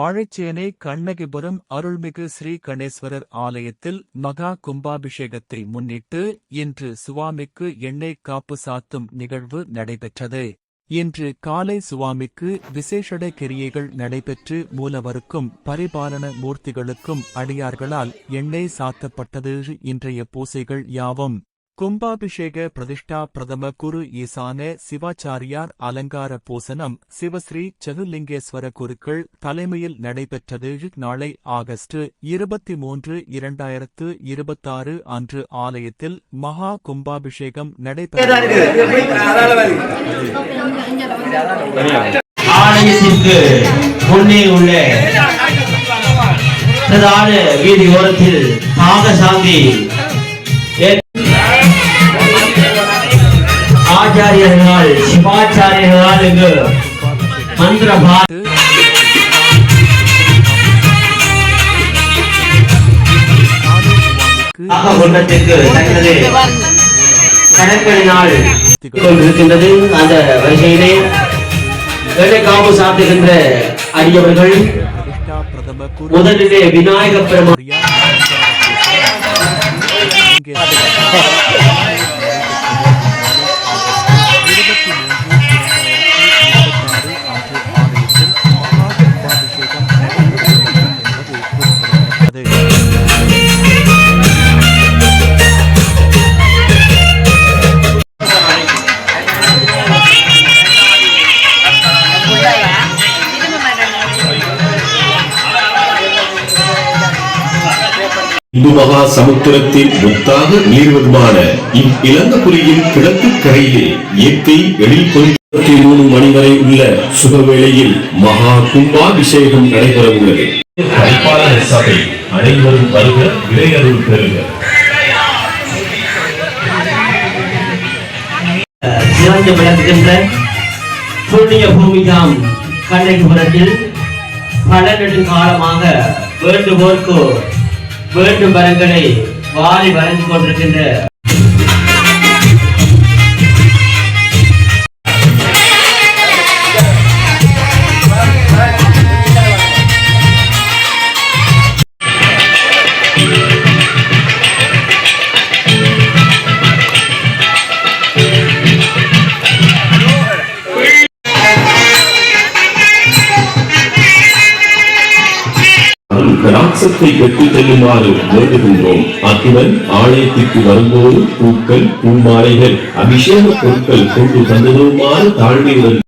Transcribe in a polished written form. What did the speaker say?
வாழைச்சேனை கண்ணகிபுரம் அருள்மிகு ஸ்ரீ கணேஸ்வரர் ஆலயத்தில் மகா கும்பாபிஷேகத்தை முன்னிட்டு இன்று சுவாமிக்கு எண்ணெய் காப்பு சாத்தும் நிகழ்வு நடைபெற்றது. இன்று காலை சுவாமிக்கு விசேஷட கிரியைகள் நடைபெற்று மூலவருக்கும் பரிபாலன மூர்த்திகளுக்கும் அடியார்களால் எண்ணெய் சாத்தப்பட்டது. இன்றைய பூசைகள் யாவும் கும்பாபிஷேக பிரதிஷ்டா பிரதம குரு ஈசான சிவாச்சாரியார் அலங்கார பூசனம் சிவஸ்ரீ சதுர்லிங்கேஸ்வர குருக்கள் தலைமையில் நடைபெற்றது. நாளை ஆகஸ்ட் 23, 2026 அன்று ஆலயத்தில் மகா கும்பாபிஷேகம் நடைபெற்றது. ஆலயத்திற்கு முன்னே உள்ள பிரதான வீதியோரத்தில் பாகசாந்தி ஆச்சாரியர்களால் சிவாச்சாரியர்களால் இங்கு மந்திரபாத் குண்டத்திற்கு தங்களது கணக்கெடுநாள் கொண்டிருக்கின்றது. அந்த வரிசையிலே காப்பு சாப்பிடுகின்ற அடியவர்கள் முதலிலே விநாயக பெருமாள் இந்து மகா சமுத்திரத்தின் முத்தாக நீர்வதுமான இவ்விலங்கபுரியின் கிழக்கு கரையிலே இயற்கை எழில் 3 மணி வரை உள்ள சுபவேளையில் மகா கும்பாபிஷேகம் நடைபெற உள்ளது. பரிபாலன சபை அனைவரும் வருக, இறையருள் பெறுக. சிறந்து விளங்குகின்ற புண்ணிய பூமிதாம் கண்ணகிபுரத்தில் பல நெடுங்காலமாக வேண்டுவோர்க்கு வேண்டும் வரங்களை வாரி வழங்கிக் கொண்டிருக்கின்ற கடாட்சத்தை பெற்றுச் செல்லுமாறு வேண்டுகின்றோம். அத்துடன் ஆலயத்திற்கு வரும்போது பூக்கள், பூமாலைகள், அபிஷேக பொருட்கள் கொண்டு தந்ததுமாறு தாழ்மையுடன்